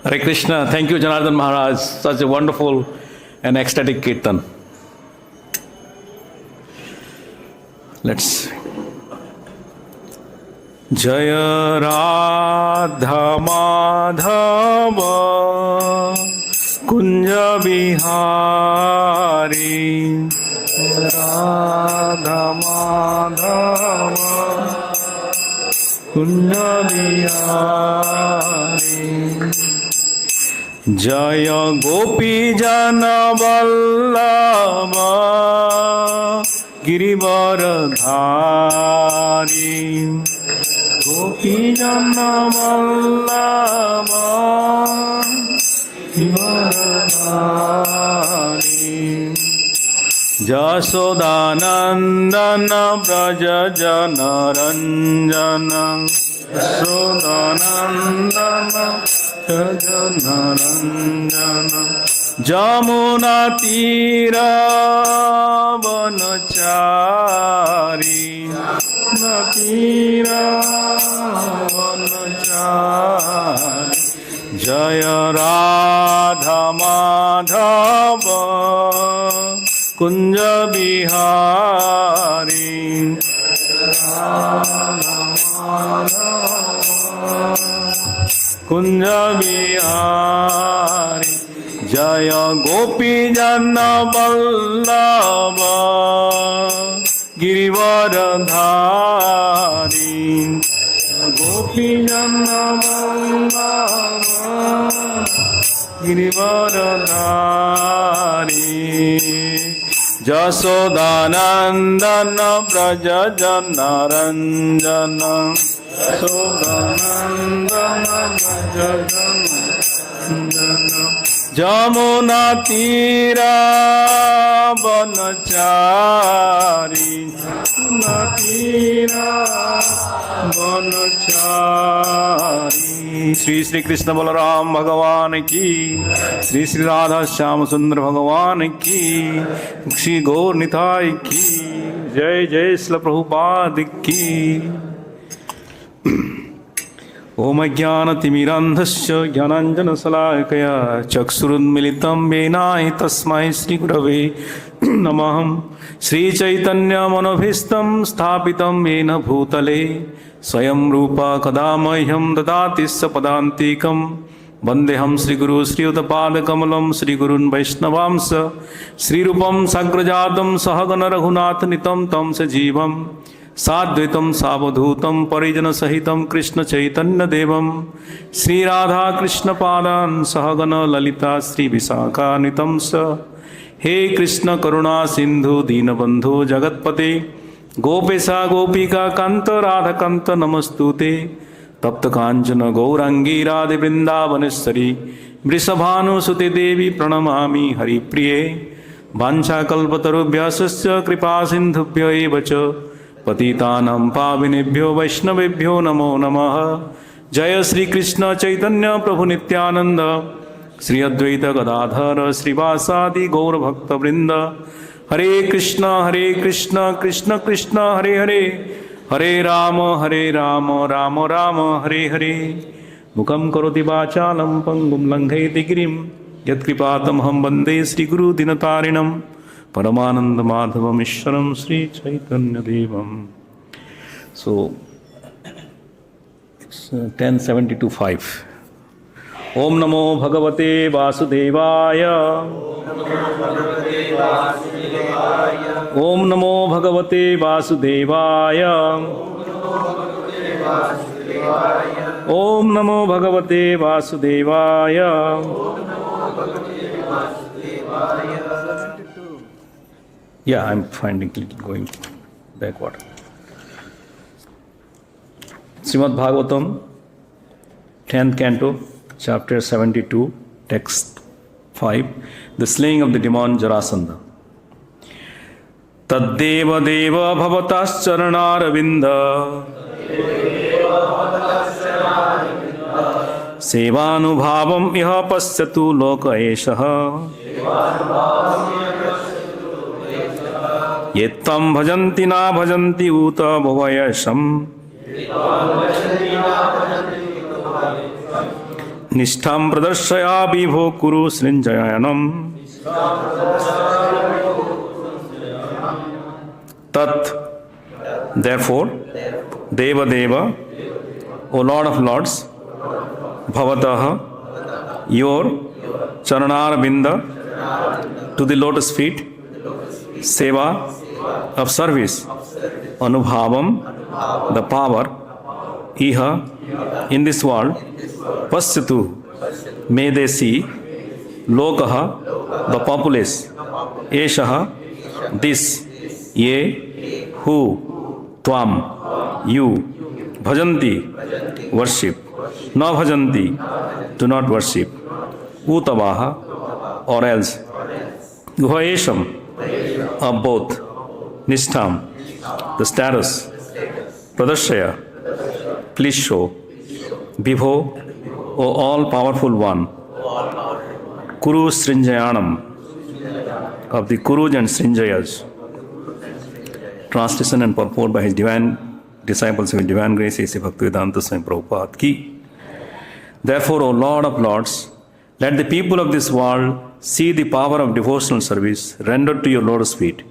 Hare Krishna. Thank you, Janardhan Maharaj. Such a wonderful and ecstatic kirtan. Let's sing. Jaya Radha Madhava Kunja Bihari. Radha Madhava Kunja Bihari. Jaya Gopi Jana Vallabha Girivaradhari. Gopi Jana Vallabha Girivaradhari. Jasodanandana Braja Jana Ranjana. Jasodanandana Braja Ranjana. Jamuna Tira Vanachari. Tira Vanachari. Jaya Radha Madhava Kunja Bihari. Kunja Bihari. Jaya Gopi Jana Vallabha Girivaradhari. Gopi Jana Vallabha Girivaradhari. Jasodanandana Braja Jana Ranjana. Jasodanandana Braja Jana Ranjana. Jamuna Tira Vanachari. Tira Vanachari. Shri Shri Krishna Balaram Bhagavan ki, Shri Shri Radha Shyam Sundar Bhagavan ki, Shri Gaur Nithai ki, Jai Jai Srila Prabhupada ki. Om Jnana Timirandhasya Jnananjana Salakaya Chaksurunmilitam Venai Tasmai Shri Gurave Namaham. Shri Chaitanya Manobhistam Sthapitam Yena Bhutale Swayam Rupa Kadamahyam Dadati Sapadantikam. Vandeham Shri Guru Shri Udapada Kamalam Shri Gurun Vaishnavamsa Shri Rupam Sagrajadam Sahagana Raghunath Nitam Tam Sajivam Sadvitam Savadhutam Parijana Sahitam Krishna Chaitanya Devam Sri Radha Krishna Padan Sahagana Lalita Sri Visakha Nitamsa. He Krishna Karuna Sindhu Dinabandhu Jagatpate Gopesa Gopika Kanta Radha Kanta Namastute Tapta Kanchana Gaurangi Radhe Vrindavaneshwari Vrisabhanu Sute Devi Pranamami Hari Priye Vancha Kalpatarubhyasasya Kripa Sindhubhyo evacha Patitanam Pavinebhyo Vaishnavebhyo Namo Namaha. Jaya Sri Krishna Chaitanya Prabhu Nityananda Sri Advaita Gadadhara Srivasadi Gaur Bhakta Vrinda. Hare Krishna Krishna Krishna Hare Hare Hare Rama Rama Rama Hare Hare. Mukam karoti vachalam pangum langhayati girim yatkripatam ham bande Sri Guru Dinatarinam Paramananda Madhavam Ishwaram Sri Chaitanya Devam. So, it's 10:72:5. Om Namo Bhagavate Vasudevaya. Om Namo Bhagavate Vasudevaya. Om Namo Bhagavate Vasudevaya. Yeah, I'm finding going backward. Srimad Bhagavatam, 10th canto, chapter 72, text 5, the slaying of the demon Jarasandha. Tad deva-deva bhavataś caraṇa-aravinda sevānubhāvam iha paśyatu loka eṣaḥ yettam bhajanti na bhajanti uta vobhayeṣāṁ niṣṭhāṁ pradarśaya vibho kuru-sṛñjayānām. Tat, therefore, deva-deva, O Lord of Lords, bhavataḥ, your caraṇa-aravinda, to the lotus feet, sevā, of service, anubhāvam, the power, eṣaḥ, in this world, paśyatu, may they see, lokaḥ, the populace, eṣaḥ, this, ye, who, tvām, you, bhajanti, worship, na bhajanti, do not worship, utavaha, or else, ubhayeṣāṁ, of both, niṣṭhāṁ, the status, pradarśaya, please show, vibho, O all-powerful one, kuru-sṛñjayānām, of the Kurus and Sṛñjayas. Translation and purport by his divine disciples with divine grace, eṣaḥ Bhaktivedanta Swami Prabhupada ki. Therefore, O Lord of Lords, let the people of this world see the power of devotional service rendered to your lotus feet.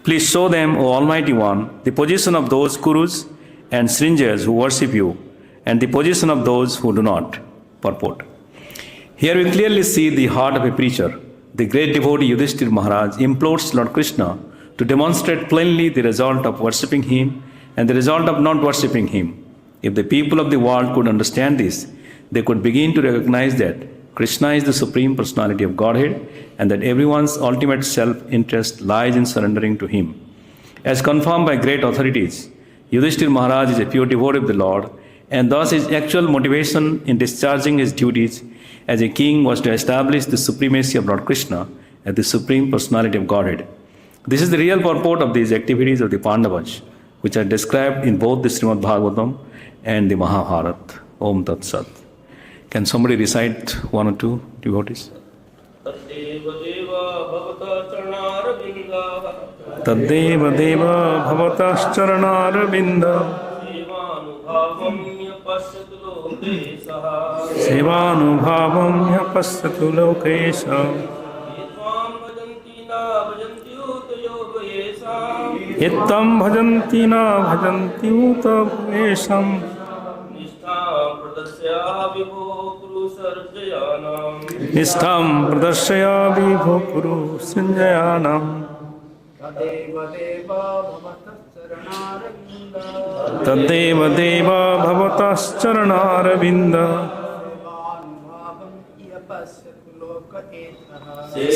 Please show them, O Almighty One, the position of those Kurus and Sṛñjayas who worship you, and the position of those who do not. Purport. Here we clearly see the heart of a preacher. The great devotee Yudhishthira Maharaj implores Lord Krishna to demonstrate plainly the result of worshipping him and the result of not worshipping him. If the people of the world could understand this, they could begin to recognize that Krishna is the Supreme Personality of Godhead and that everyone's ultimate self-interest lies in surrendering to him. As confirmed by great authorities, Yudhishthira Maharaj is a pure devotee of the Lord, and thus his actual motivation in discharging his duties as a king was to establish the supremacy of Lord Krishna as the Supreme Personality of Godhead. This is the real purport of these activities of the Pandavas, which are described in both the Srimad Bhagavatam and the Mahabharata. Om Tat Sat. Can somebody recite one or two devotees? Tadeva-deva bhavataś caraṇa-aravinda. sevānubhāvam ya paśyatu loka eṣaḥ. Yettam bhajanti na bhajanti ubhayeṣāṁ. niṣṭhāṁ pradarśaya vibho kuru-sṛñjayānām. Tadeva-deva भवतश caraṇa-aravinda.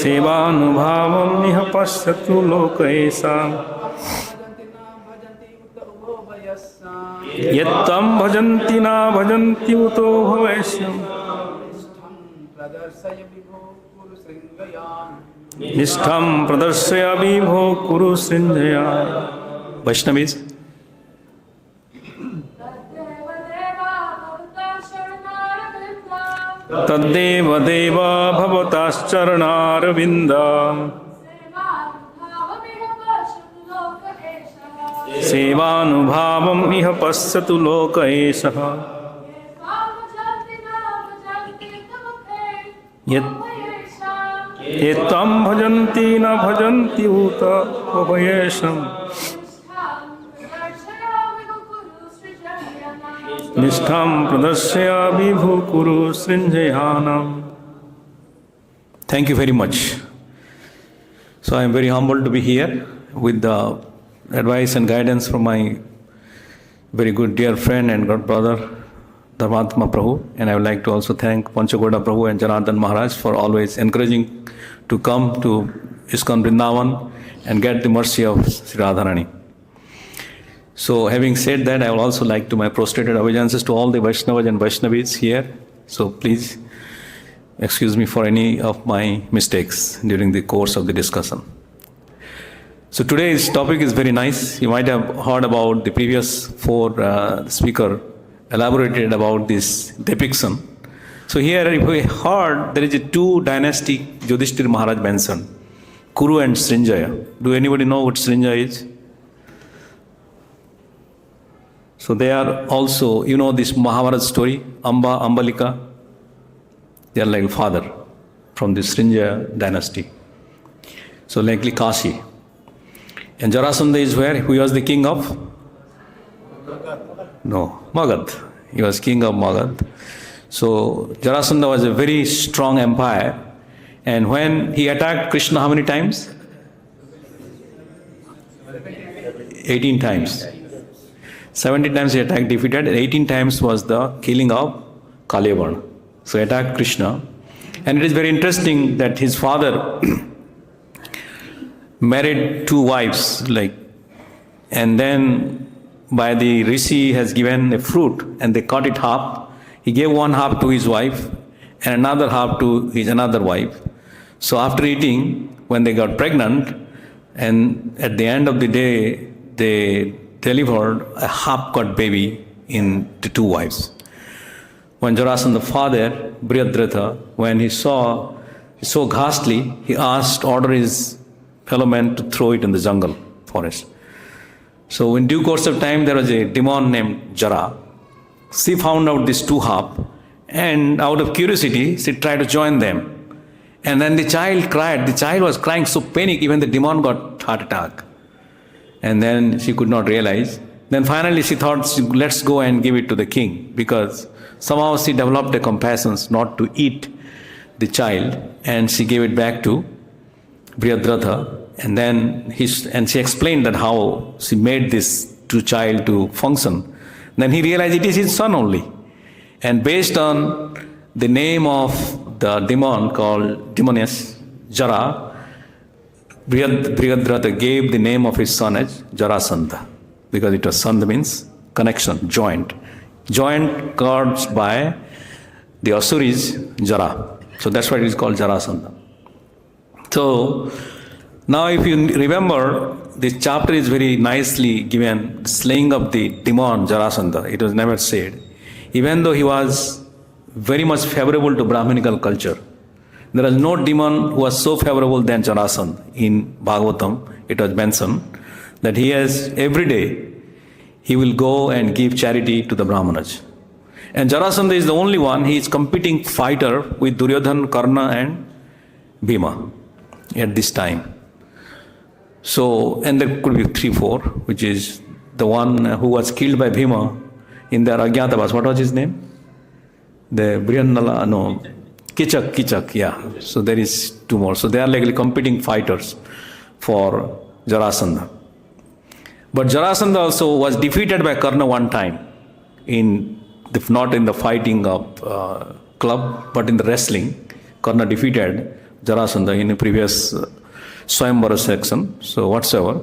sevānubhāvam iha paśyatu loka eṣaḥ. yettam bhajanti na bhajanti uto ubhayeṣāṁ. niṣṭhāṁ pradarśaya vibho kuru-sṛñjayānām. Vaishnavis. Tadeva-deva भवतश caraṇa-aravinda. sevānubhāvam iha paśyatu loka eṣaḥ. yettam bhajanti na bhajanti uta vobhayeṣāṁ. niṣṭhāṁ pradarśaya vibho kuru-sṛñjayānām. Thank you very much. So I am very humbled to be here with the advice and guidance from my very good dear friend and god brother Dharmatma Prabhu, and I would like to also thank Panchagoda Prabhu and Janardhan Maharaj for always encouraging to come to ISKCON Vrindavan and get the mercy of Sri Radharani. So having said that, I would also like to my prostrated obeisances to all the Vaishnavas and Vaishnavis here. So please excuse me for any of my mistakes during the course of the discussion. So today's topic is very nice. You might have heard about the previous four speaker elaborated about this depiction. So here if we heard there is a two dynastic Yudhishthira Maharaj mentioned, Kuru and Sṛñjaya. Do anybody know what Sṛñjaya is? So they are also, you know this Mahabharata story, Ambalika, They are like father from the Sṛñjaya dynasty. So likely Kashi. And Jarasandha is where? Who was the king of? No, Magad. He was king of Magad. So Jarasandha was a very strong empire. And when he attacked Krishna how many times? 18 times. 70 times he attacked, defeated, and 18 times was the killing of Kalevarna. So he attacked Krishna. And it is very interesting that his father married 2 wives, and then by the rishi has given a fruit and they cut it half. He gave one half to his wife and another half to his another wife. So after eating, when they got pregnant, and at the end of the day, they delivered a half-cut baby in the 2 wives. When Jarasandha's father, Briyadratha, when he saw so ghastly, he ordered his fellow men to throw it in the jungle, forest. So in due course of time, there was a demon named Jara. She found out these 2 halves, and out of curiosity, she tried to join them. And then the child cried. The child was crying so panic, even the demon got heart attack. And then she could not realize. Then finally she thought, let's go and give it to the king, because somehow she developed a compassion not to eat the child, and she gave it back to Briyadratha. And then she explained that how she made this child to function. Then he realized it is his son only. And based on the name of the demon called demoness Jara, Briyadratha gave the name of his son as Jarasandha, because it was Sandha means connection, joint caused by the Asuris Jara. So that's why it is called Jarasandha. So now if you remember, this chapter is very nicely given, slaying of the demon Jarasandha. It was never said. Even though he was very much favorable to Brahminical culture, there is no demon who was so favorable than Jarasandha. In Bhagavatam, it was mentioned that he has every day, he will go and give charity to the Brahmanas. And Jarasandha is the only one, he is competing fighter with Duryodhana, Karna and Bhima at this time. So, and there could be 3, 4, which is the one who was killed by Bhima in their Ajñātavas. What was his name? The Brihanala, no, Kichak, yeah. So there is 2 more. So they are like competing fighters for Jarasandha. But Jarasandha also was defeated by Karna one time, not in the fighting of club, but in the wrestling. Karna defeated Jarasandha in the previous Swayamvara section. So whatsoever.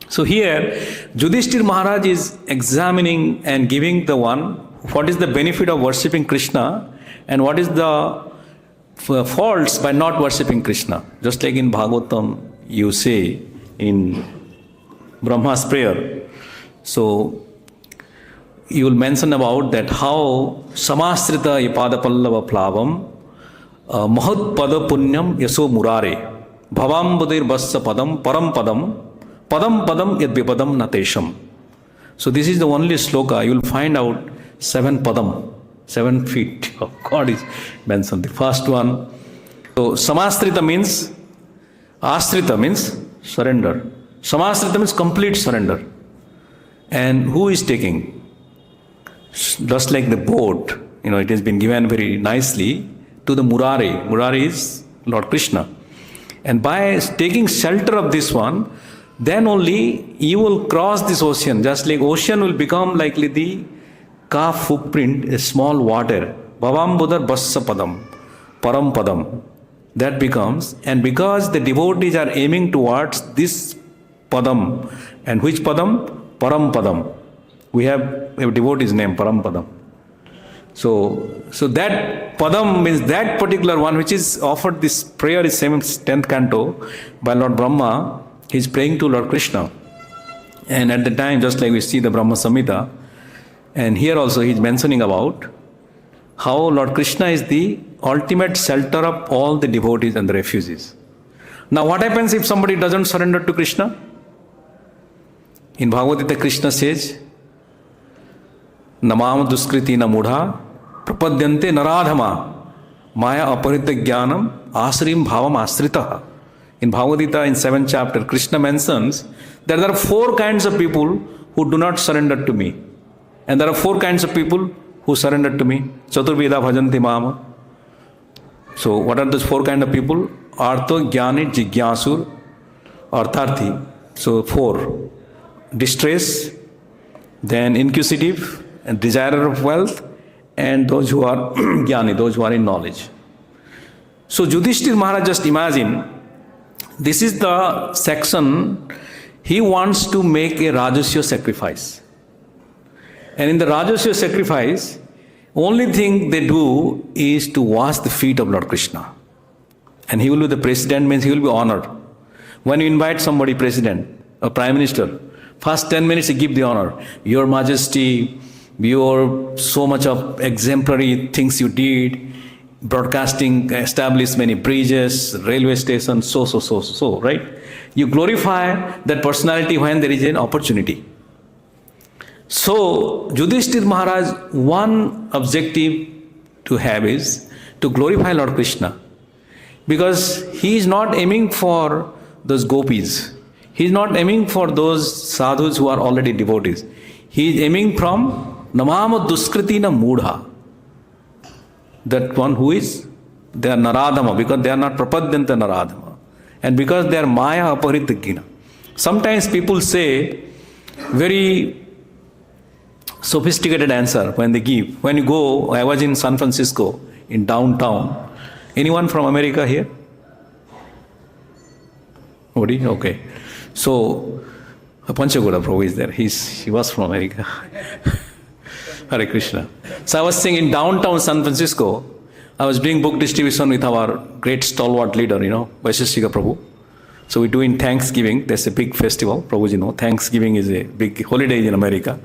So here, Yudhishthira Maharaj is examining and giving what is the benefit of worshipping Krishna and what is the faults by not worshipping Krishna. Just like in Bhagavatam, you say in Brahma's prayer. So you will mention about that how Samasrita Ipada Pallava Plavam Mahat Pada Punyam Yaso Murare Bhavam Budir Bassa Padam Param Padam Padam Padam Yad Vipadam Natesham. So this is the only sloka you will find out 7 padam, 7 feet of God is mentioned. The first one. So Samasrita means, Asrita means surrender. Samasrita means complete surrender. And who is taking? Just like the boat, it has been given very nicely to the Murari. Murari is Lord Krishna. And by taking shelter of this one, then only you will cross this ocean. Just like ocean will become likely the calf footprint, a small water. Bhavam Budar Bassa Padam, Param Padam. That becomes, and because the devotees are aiming towards this Padam, and which Padam? Param Padam. We have a devotee's name, Param Padam. So that Padam means that particular one which is offered, this prayer is 10th canto by Lord Brahma. He is praying to Lord Krishna. And at the time, just like we see the Brahma Samhita, and here also he is mentioning about how Lord Krishna is the ultimate shelter of all the devotees and the refugees. Now what happens if somebody doesn't surrender to Krishna? In Bhagavad Gita, Krishna says, Namam duskriti na mudha prapadyante naradhama maya aparita jnanam asrim bhavam asritaha. In Bhagavad Gita, in 7th chapter, Krishna mentions that there are 4 kinds of people who do not surrender to me. And there are 4 kinds of people who surrender to me. Chaturveda bhajanti mama. So what are those 4 kinds of people? Artho, Jnani, Jigyasur, Artharthi. So 4. Distress, then inquisitive, and desirer of wealth, and those who are Jnani, those who are in knowledge. So Yudhishthira Maharaj, just imagine, this is the section, he wants to make a Rajasya sacrifice. And in the Rajasya sacrifice, only thing they do is to wash the feet of Lord Krishna. And he will be the president, means he will be honored. When you invite somebody, president or prime minister, first 10 minutes you give the honor. Your Majesty, your so much of exemplary things you did, broadcasting, established many bridges, railway stations, so, right? You glorify that personality when there is an opportunity. So, Yudhishthira Maharaj, one objective to have is to glorify Lord Krishna. Because he is not aiming for those gopis. He is not aiming for those sadhus who are already devotees. He is aiming from Namama Duskritina Mudha. That one who is, they are Naradhama, because they are not Prapadyanta Naradhama. And because they are Maya Aparitagina. Sometimes people say very sophisticated answer when they give. When you go, I was in San Francisco, in downtown. Anyone from America here? Nobody? Okay. So, Panchagoda Prabhu is there. He was from America. Hare Krishna. So I was saying in downtown San Francisco, I was doing book distribution with our great stalwart leader, Vaisheshika Prabhu. So we do in Thanksgiving. There's a big festival, Prabhu, Thanksgiving is a big holiday in America.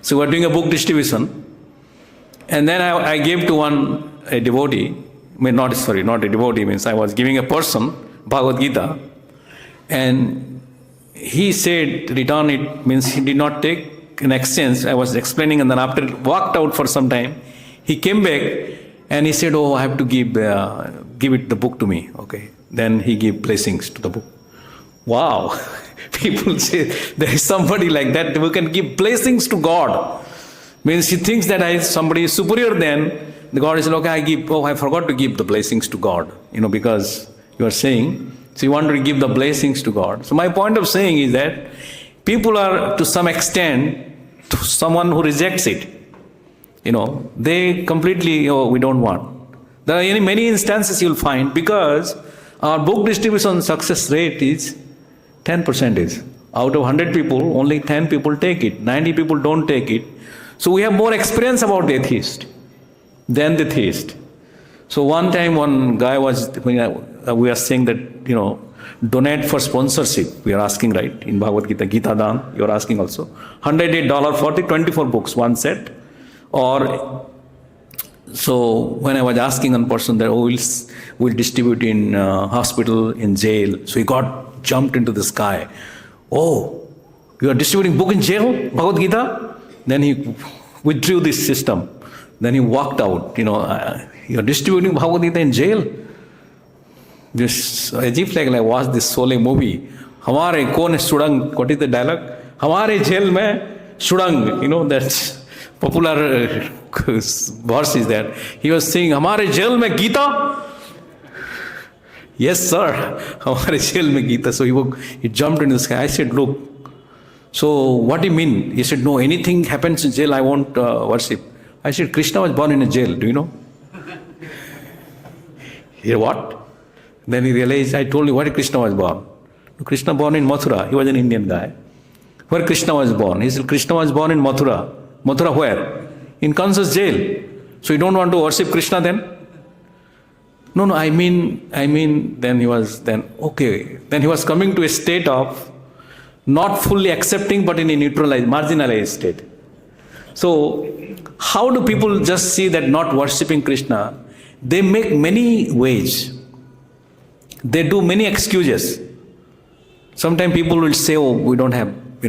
So we're doing a book distribution. And then I gave to a devotee, not a devotee, means I was giving a person Bhagavad Gita. And he said, return it, means he did not take an exchange. I was explaining, and then after walked out for some time, he came back and he said, I have to give the book to me. Okay. Then he gave blessings to the book. Wow. People say there is somebody like that who can give blessings to God. Means he thinks that somebody is superior than the God is okay, I forgot to give the blessings to God. Because you are saying, so you want to give the blessings to God. So my point of saying is that people are to some extent, to someone who rejects it, they completely, we don't want. There are many instances you'll find, because our book distribution success rate is 10%. Out of 100 people, only 10 people take it. 90 people don't take it. So we have more experience about the atheist than the theist. So one time one guy we are saying that, donate for sponsorship. We are asking, right? In Bhagavad Gita, Gita Dan, you are asking also. $108 for the 24 books, one set. Or, so when I was asking one person that, we'll distribute in hospital, in jail. So he jumped into the sky. Oh, you are distributing book in jail, Bhagavad Gita? Then he withdrew this system. Then he walked out. You are distributing Bhagavad Gita in jail? This Ajib, like I watched this Sole movie. Hamare kone sudang, what is the dialogue? Hamare jail mein sudang, that's popular verse is there. He was saying, Hamare jail mein Gita? Yes, sir. Hamare jail mein Gita. So he jumped into the sky. I said, look, so what do you mean? He said, no, anything happens in jail, I won't worship. I said, Krishna was born in a jail, do you know? He said, what? Then he realized, I told you where Krishna was born. Krishna born in Mathura. He was an Indian guy. Where Krishna was born? He said, Krishna was born in Mathura. Mathura where? In Kansa's jail. So you don't want to worship Krishna then? No, I mean, then he was coming to a state of not fully accepting, but in a neutralized, marginalized state. So, how do people just see that not worshipping Krishna? They make many ways. They do many excuses. Sometimes people will say, we don't have, do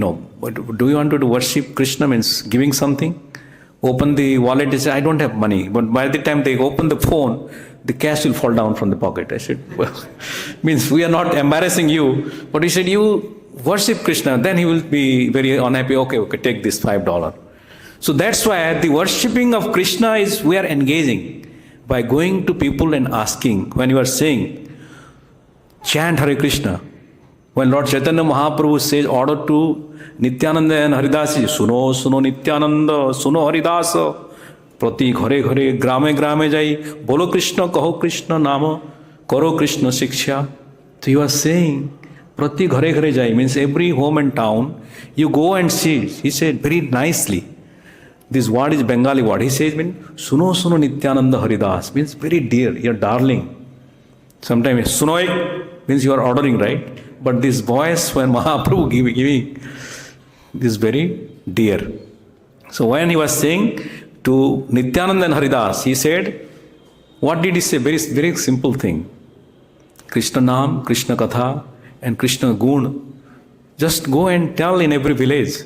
you want to worship Krishna, means giving something? Open the wallet, they say, I don't have money. But by the time they open the phone, the cash will fall down from the pocket. I said, well, means we are not embarrassing you, but he said, you worship Krishna, then he will be very unhappy. Okay, take this $5. So that's why the worshipping of Krishna is, we are engaging by going to people and asking. When you are saying, chant Hare Krishna. When Lord Chaitanya Mahaprabhu says, order to Nityananda and Haridasi, suno, suno Nityananda, suno Haridasa, prati ghare ghare, grame grame jai, bolo Krishna, kaho Krishna nama, karo Krishna shiksha. So you are saying, prati ghare ghare jai, means every home and town, you go and see. He said very nicely. This word is Bengali word. He says, suno suno Nityananda Haridas, means very dear, your darling. Sometimes sunoik means you are ordering, right? But this voice when Mahaprabhu giving is very dear. So when he was saying to Nityananda and Haridas, he said, what did he say? Very, very simple thing. Krishna Naam, Krishna Katha and Krishna Gun. Just go and tell in every village.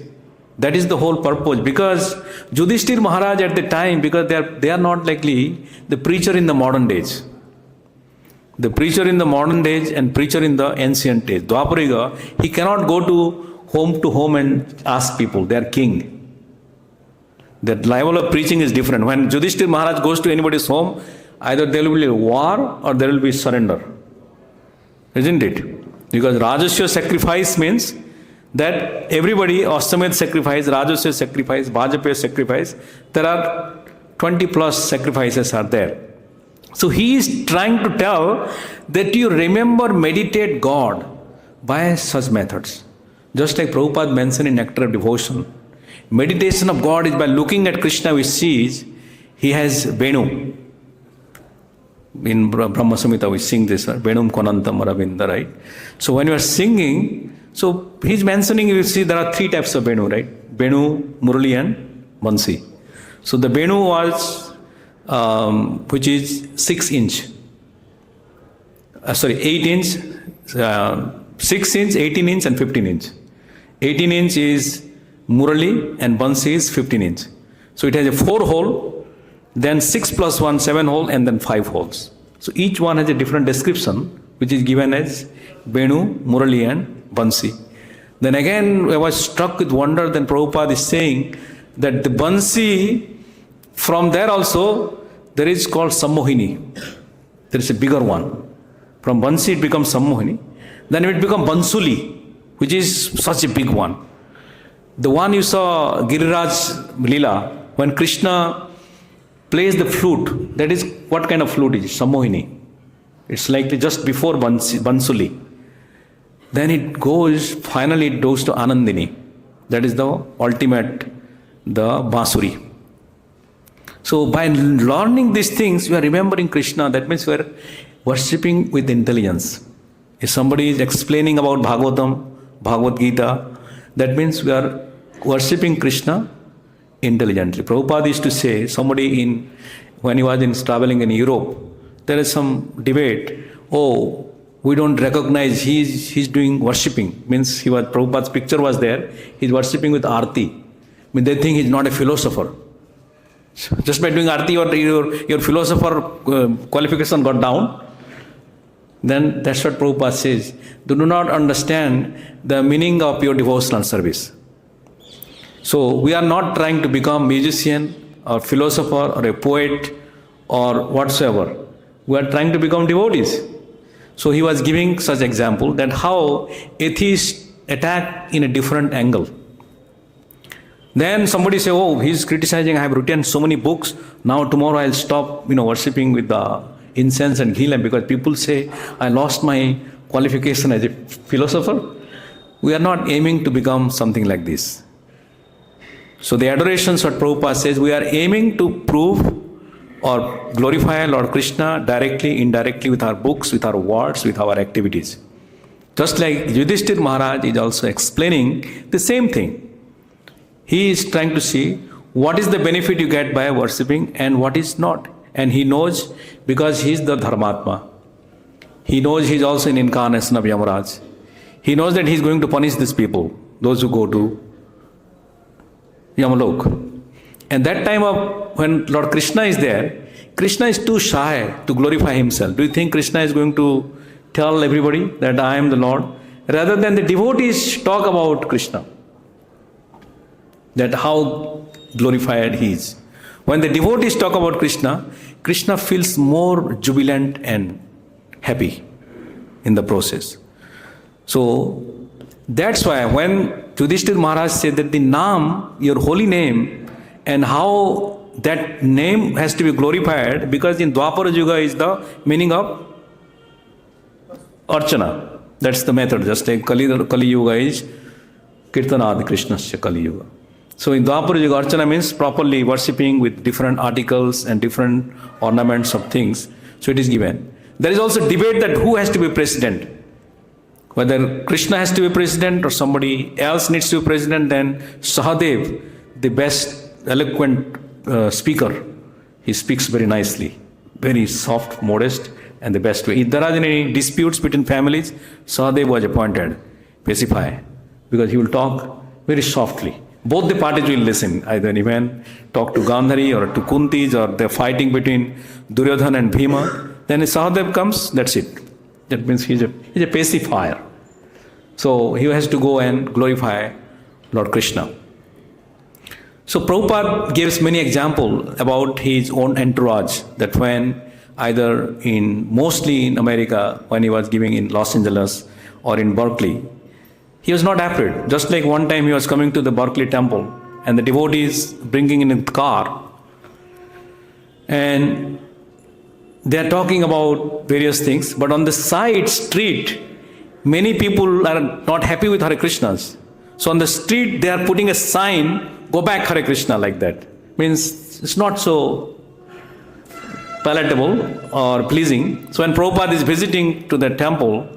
That is the whole purpose. Because Yudhishthir Maharaj at the time, because they are not likely the preacher in the modern days. The preacher in the modern days and preacher in the ancient days. Dwapara, he cannot go to home and ask people. They are king. The level of preaching is different. When Yudhishthir Maharaj goes to anybody's home, either there will be a war or there will be surrender. Isn't it? Because Rajasya sacrifice means that everybody, Ashtamed sacrifice, Rajasya sacrifice, Vajapaya sacrifice, there are 20 plus sacrifices are there. So he is trying to tell that you remember, meditate God by such methods. Just like Prabhupada mentioned in Nectar of Devotion, meditation of God is by looking at Krishna, which sees he has Venu. In Brahma Samhita we sing this, Venum Konantam Aravinda, right? So when you are singing, so he's mentioning, you see there are three types of Venu, right? Venu, Murali and Bansi. So the Venu was, which is 6 inch. 8 inch, 6 inch, 18 inch and 15 inch. 18 inch is Murali and Bansi is 15 inch. So it has a 4 hole, then 6 plus 1, 7 hole and then 5 holes. So each one has a different description which is given as Venu, Murali and Bansi. Then again I was struck with wonder, then Prabhupada is saying that the Bansi, from there also there is called Sammohini. There is a bigger one. From Bansi it becomes Sammohini. Then it becomes Bansuli, which is such a big one. The one you saw Giriraj Lila, when Krishna plays the flute, that is what kind of flute is it? Sammohini. It's like just before Bansuli. Then it goes, finally it goes to Anandini. That is the ultimate, the Basuri. So by learning these things, we are remembering Krishna. That means we are worshipping with intelligence. If somebody is explaining about Bhagavatam, Bhagavad Gita, that means we are worshipping Krishna intelligently. Prabhupada used to say, when he was traveling in Europe, there is some debate. Oh, we don't recognize he's doing worshipping. Means Prabhupada's picture was there. He's worshipping with Arti. They think he's not a philosopher. So just by doing Arti, your philosopher qualification got down. Then that's what Prabhupada says. Do not understand the meaning of your devotional service. So we are not trying to become musician or philosopher or a poet or whatsoever. We are trying to become devotees. So he was giving such example that how atheists attack in a different angle. Then somebody say, oh, he's criticizing, I have written so many books, now tomorrow I'll stop worshipping with the incense and ghee lamp because people say I lost my qualification as a philosopher. We are not aiming to become something like this. So the adorations what Prabhupada says, we are aiming to prove or glorify Lord Krishna directly, indirectly with our books, with our words, with our activities. Just like Yudhishthir Maharaj is also explaining the same thing. He is trying to see what is the benefit you get by worshipping and what is not. And he knows because he is the Dharmatma. He knows he is also an incarnation of Yamaraj. He knows that he is going to punish these people, those who go to Yamalok. And that time of when Lord Krishna is there, Krishna is too shy to glorify himself. Do you think Krishna is going to tell everybody that I am the Lord? Rather than the devotees talk about Krishna, that how glorified he is. When the devotees talk about Krishna, Krishna feels more jubilant and happy in the process. So that's why when Yudhishthira Maharaj said that the Naam, your holy name, and how that name has to be glorified, because in Dwapara Yuga is the meaning of Archana. That's the method. Just like Kali Yuga is Kirtanad Krishnasya Kali Yuga. So in Dwapara Yuga, Archana means properly worshipping with different articles and different ornaments of things. So it is given. There is also debate that who has to be president. Whether Krishna has to be president or somebody else needs to be president, then Sahadev, the best eloquent speaker, he speaks very nicely, very soft, modest, and the best way. If there are any disputes between families, Sahadev was appointed, pacify, because he will talk very softly. Both the parties will listen. Either even talk to Gandhari or to Kunti, or they're fighting between Duryodhana and Bhima. Then if Sahadev comes, that's it. That means he's a pacifier. So he has to go and glorify Lord Krishna. So Prabhupada gives many examples about his own entourage, that when either mostly in America, when he was giving in Los Angeles or in Berkeley, he was not afraid. Just like one time he was coming to the Berkeley temple and the devotees bringing in a car, and they are talking about various things, but on the side street, many people are not happy with Hare Krishnas. So on the street, they are putting a sign, go back Hare Krishna, like that. Means it's not so palatable or pleasing. So when Prabhupada is visiting to the temple,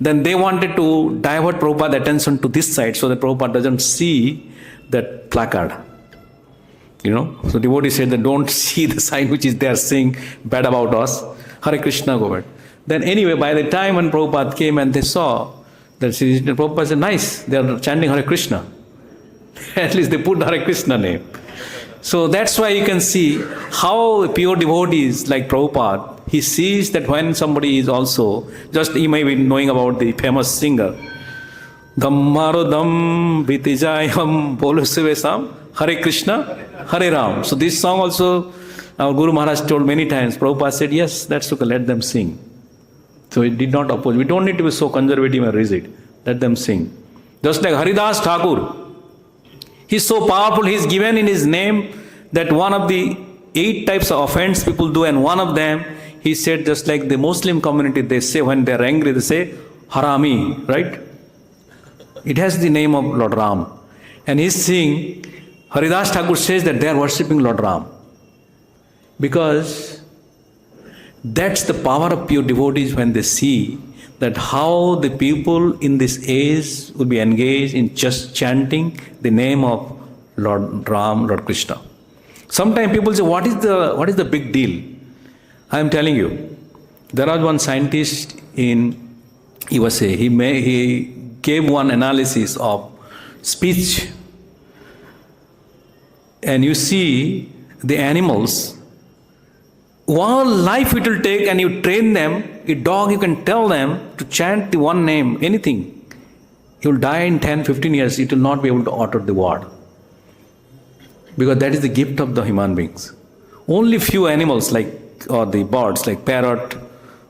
then they wanted to divert Prabhupada's attention to this side so that Prabhupada doesn't see that placard. So devotees said that don't see the sign which is there saying bad about us. Hare Krishna, go back. Then anyway, by the time when Prabhupada came and they saw that Prabhupada said, nice, they are chanting Hare Krishna. At least they put Hare Krishna name. So that's why you can see how pure devotees like Prabhupada, he sees that when somebody is also, just he may be knowing about the famous singer, Gammarodam Vitijayam Bolusevesam Hare Krishna Hare Ram. So this song also our Guru Maharaj told many times. Prabhupada said, yes, that's okay, let them sing. So it did not oppose. We don't need to be so conservative and rigid. Let them sing. Just like Haridas Thakur, he's so powerful, he's given in his name that one of the 8 types of offense people do, and one of them, he said, just like the Muslim community, they say when they're angry, they say Harami, right? It has the name of Lord Ram. And he's saying, Haridas Thakur says that they are worshipping Lord Ram. Because that's the power of pure devotees when they see that how the people in this age will be engaged in just chanting the name of Lord Ram, Lord Krishna. Sometimes people say, what is the big deal? I am telling you, there was one scientist in USA, he gave one analysis of speech, and you see the animals, one life it will take, and you train them, a dog, you can tell them to chant the one name, anything. He will die in 10, 15 years, it will not be able to utter the word. Because that is the gift of the human beings. Only few animals or the birds like parrot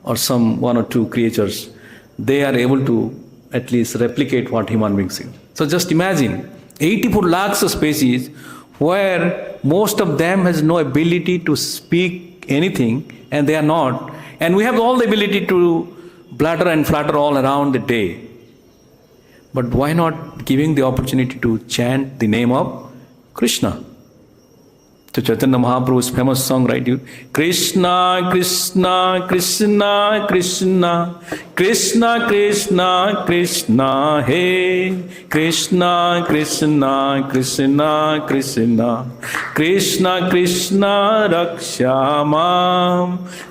or some 1 or 2 creatures, they are able to at least replicate what human beings say. So just imagine 84 lakhs of species where most of them has no ability to speak anything, and they are not. And we have all the ability to bladder and flutter all around the day. But why not giving the opportunity to chant the name of Krishna? So Chaitanya Mahaprabhu's famous song, right? Krishna, Krishna, Krishna, Krishna, Krishna, Krishna, Krishna, Hey, Krishna, Krishna, Krishna, Krishna, Krishna, Krishna, Rakshamam,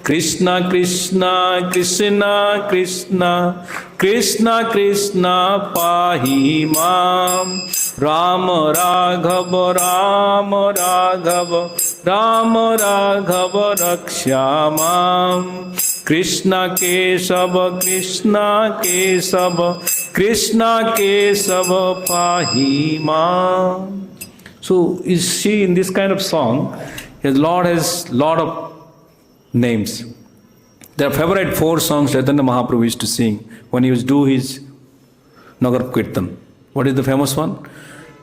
Krishna, Krishna, Krishna, Krishna, Krishna, Krishna, Pahimam, Ram Raghava, Ram Raghava, Madhava Rama Raghava Rakshamam Krishna Kesava Krishna Kesava Krishna Kesava Pahima. So you see, in this kind of song, his Lord has lot of names. Their favorite 4 songs Chaitanya Mahaprabhu used to sing when he used to do his Nagar Kirtan. What is the famous one?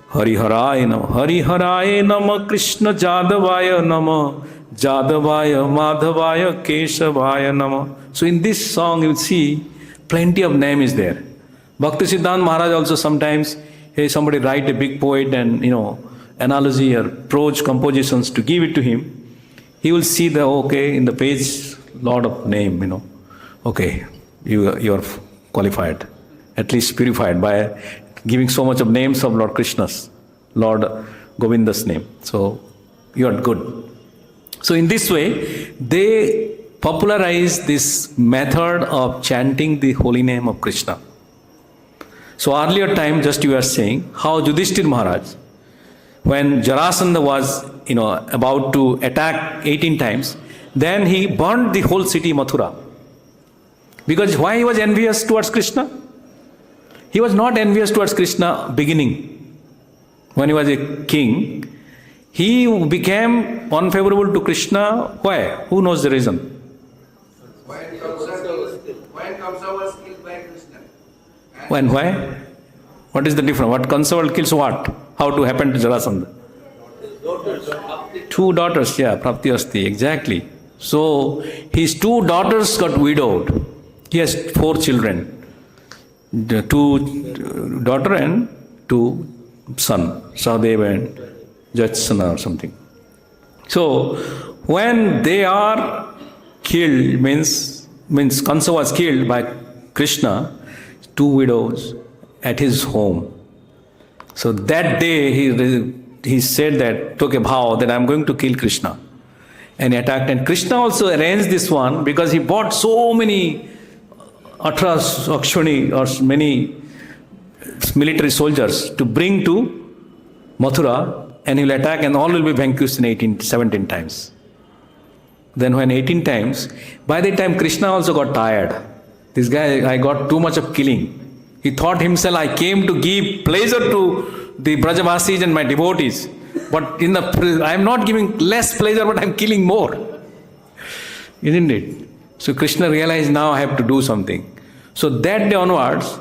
Hari Haraya Nama, Hari Haraya Nama, Krishna Jadavaya Nama, Jadavaya Madhavaya Keshavaya Nama. So in this song you will see plenty of name is there. Bhaktisiddhanta Maharaj also sometimes, hey, somebody write a big poet and analogy or prose compositions to give it to him. He will see the, okay, in the page, lot of name, Okay, you are qualified, at least purified by giving so much of names of Lord Krishna's, Lord Govinda's name. So you are good. So in this way, they popularize this method of chanting the holy name of Krishna. So earlier time, just you were saying, how Yudhishthira Maharaj, when Jarasandha was, about to attack 18 times, then he burned the whole city Mathura. Because why he was envious towards Krishna? He was not envious towards Krishna beginning. When he was a king, he became unfavorable to Krishna. Why? Who knows the reason? When Kamsa was killed by Krishna. When? Why? What is the difference? What Kamsa kills what? How to happen to Jarasandha? 2 daughters, yeah, Prapti Asti, exactly. So his 2 daughters got widowed. He has 4 children. 2 daughter and 2 son, Sahadeva and Jachsana or something. So when they are killed, means Kamsa was killed by Krishna, 2 widows at his home. So that day he said that, took a vow that I am going to kill Krishna. And he attacked. And Krishna also arranged this one because he bought so many Atras, Akshwani, or many military soldiers to bring to Mathura, and he will attack and all will be vanquished in 17 times. Then when 18 times, by the time Krishna also got tired. This guy, I got too much of killing. He thought himself, I came to give pleasure to the Brajavasis and my devotees. But I am not giving less pleasure, but I am killing more. Isn't it? So Krishna realized, now I have to do something. So that day onwards,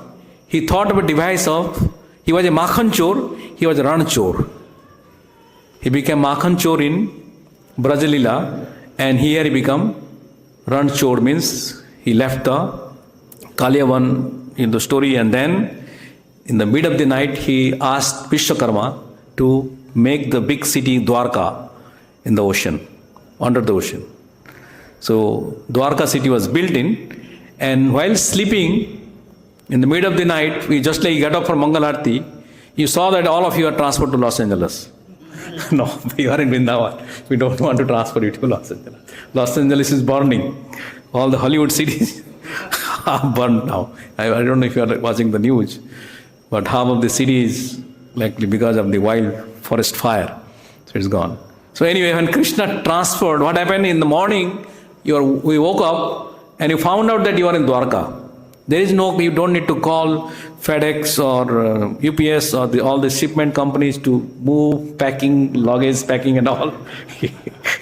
he thought of a device of, he was a Makhan Chor, he was a Ran Chor. He became Makhan Chor in Brajalila, and here he became Ran Chor, means he left the Kalyavan in the story, and then in the mid of the night he asked Vishwakarma to make the big city Dwarka in the ocean, under the ocean. So Dwarka city was built in, and while sleeping in the mid of the night, we just like get up for Mangal Arati, you saw that all of you are transferred to Los Angeles. No, you are in Vrindavan. We don't want to transfer you to Los Angeles. Los Angeles is burning. All the Hollywood cities are burned now. I don't know if you are watching the news, but half of the city is likely because of the wild forest fire. So it's gone. So anyway, when Krishna transferred, what happened in the morning, we woke up and you found out that you are in Dwarka. There is you don't need to call FedEx or UPS or all the shipment companies to move, packing, luggage packing and all.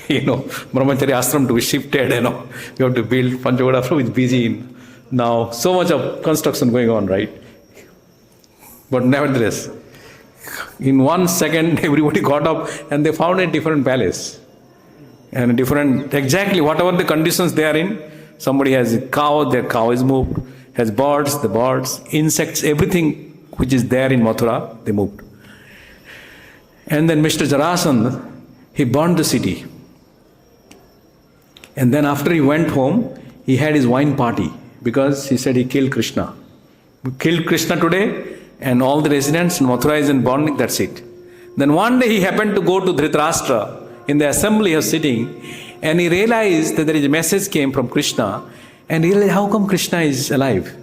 Brahmachari ashram to be shifted, you have to build. Panchagada is busy in now. So much of construction going on, right? But nevertheless, in 1 second, everybody got up and they found a different palace. And a different, exactly whatever the conditions they are in. Somebody has a cow, their cow is moved. Has birds, the birds, insects, everything which is there in Mathura, they moved. And then Mr. Jarasandha, he burned the city. And then after he went home, he had his wine party because he said he killed Krishna. We killed Krishna today and all the residents in Mathura is in burning, that's it. Then one day he happened to go to Dhritarashtra in the assembly he was sitting, and he realized that there is a message came from Krishna, and he realized how come Krishna is alive.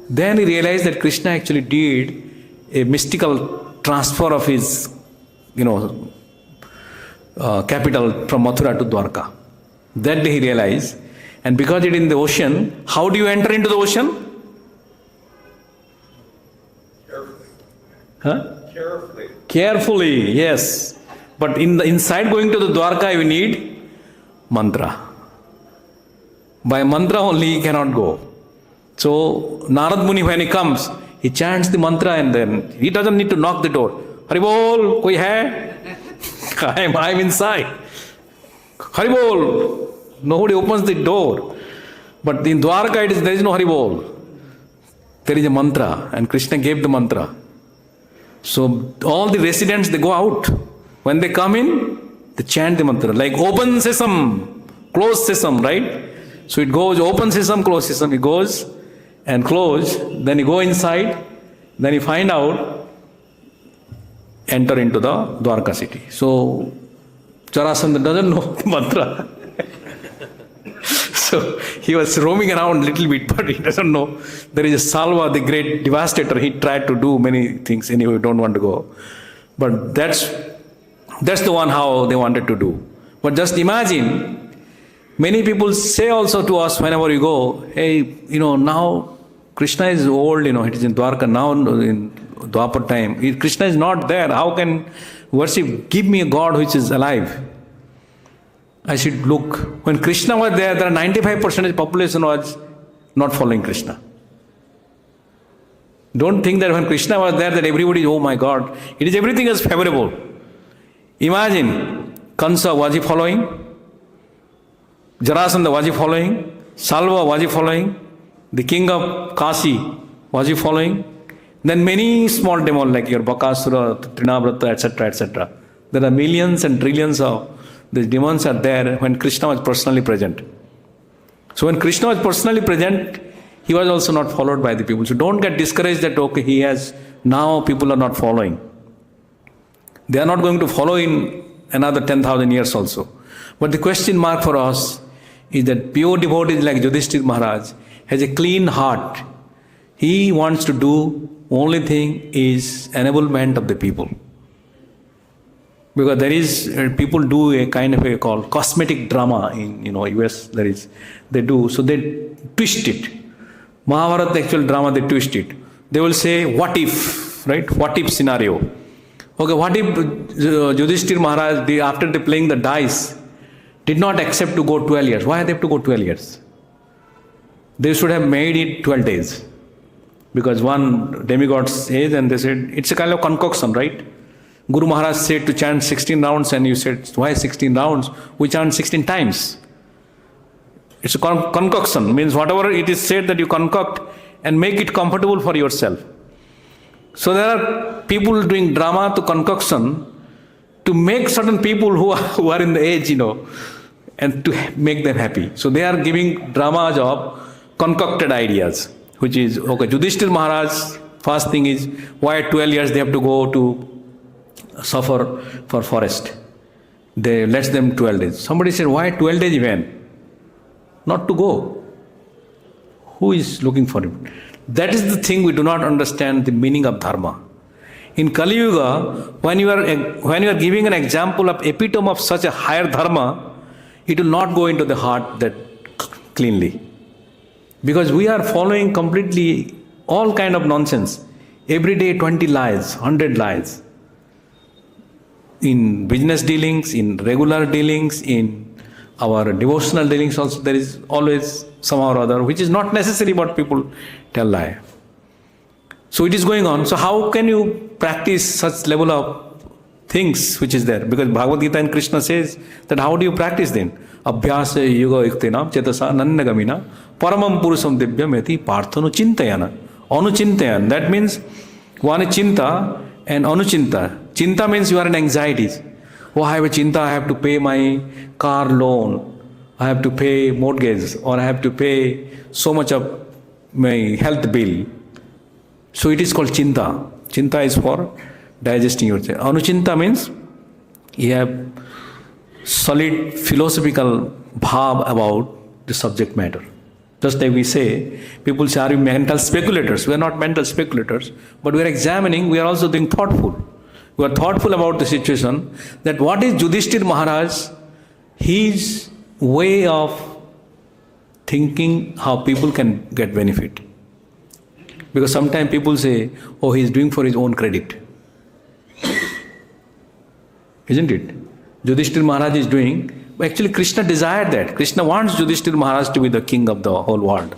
Then he realized that Krishna actually did a mystical transfer of his, capital from Mathura to Dwarka. That day he realized, and because it is in the ocean, how do you enter into the ocean? Carefully. Huh? Carefully. Carefully, yes. But inside going to the Dwarka, you need mantra. By mantra only he cannot go. So Narad Muni, when he comes, he chants the mantra and then he doesn't need to knock the door. Hari bol, koi hai? I'm inside. Hari bol. Nobody opens the door. But in Dwarka there is no Hari bol. There is a mantra and Krishna gave the mantra. So all the residents, they go out. When they come in, they chant the mantra. Like open sesame, close sesame, right? So it goes open sesame, close sesame. It goes and close. Then you go inside. Then you find out, enter into the Dwarka city. So Jarasandha doesn't know the mantra. So he was roaming around a little bit, but he doesn't know. There is a Salva, the great devastator. He tried to do many things. Anyway, don't want to go. But that's the one how they wanted to do. But just imagine, many people say also to us whenever you go, hey, now Krishna is old, it is in Dwarka, now in Dwapar time. Krishna is not there. How can worship? Give me a God which is alive. I said, look, when Krishna was there, 95% population was not following Krishna. Don't think that when Krishna was there, that everybody, oh my God, everything is favorable. Imagine, Kansa, was he following? Jarasandha, was he following? Salva, was he following? The king of Kasi, was he following? Then many small demons like your Bakasura, Trinavrata, etc., etc. There are millions and trillions of these demons are there when Krishna was personally present. So when Krishna was personally present, he was also not followed by the people. So don't get discouraged that, okay, now people are not following. They are not going to follow in another 10,000 years also. But the question mark for us is that pure devotees like Yudhishthira Maharaj has a clean heart. He wants to do only thing is enablement of the people. Because there is, people do a kind of a called cosmetic drama in US, they do, so they twist it. Mahabharata, the actual drama, they twist it. They will say, what if, right? What if scenario. Okay, what if Yudhishthira Maharaj, after they playing the dice, did not accept to go 12 years. Why they have to go 12 years? They should have made it 12 days. Because one demigod says, and they said, it's a kind of concoction, right? Guru Maharaj said to chant 16 rounds, and you said, why 16 rounds? We chant 16 times. It's a concoction, means whatever it is said that you concoct and make it comfortable for yourself. So there are people doing drama to concoction to make certain people who are in the age, and to make them happy. So they are giving drama of concocted ideas, which is, okay, Yudhishthira Maharaj, first thing is, why at 12 years they have to go to suffer for forest. They let them 12 days. Somebody said, why 12 days even? Not to go. Who is looking for it? That is the thing we do not understand the meaning of dharma. In Kali Yuga, when you are giving an example of epitome of such a higher dharma, it will not go into the heart that cleanly. Because we are following completely all kind of nonsense. Every day 20 lies, 100 lies. In business dealings, in regular dealings, in our devotional dealings also, there is always somehow or other, which is not necessary, but people tell lie. So it is going on. So how can you practice such level of things which is there? Because Bhagavad Gita and Krishna says that how do you practice then? Abhyasa yuga yuktenam chetasa nannagamina paramam purusam divyam eti parthanu chintayana. Anuchintayan. That means one is chinta and anuchinta. Chinta means you are in anxieties. Oh, I have a chinta, I have to pay my car loan, I have to pay mortgage, or I have to pay so much of my health bill. So it is called chinta. Chinta is for digesting yourself. Anuchinta means you have solid philosophical bhav about the subject matter. Just like we say, people say, are you mental speculators? We are not mental speculators, but we are examining, we are also being thoughtful. who are thoughtful about the situation, that what is Yudhishthira Maharaj, his way of thinking how people can get benefit. Because sometimes people say, oh, he is doing for his own credit. Isn't it? Yudhishthira Maharaj is doing, but actually Krishna desired that. Krishna wants Yudhishthira Maharaj to be the king of the whole world.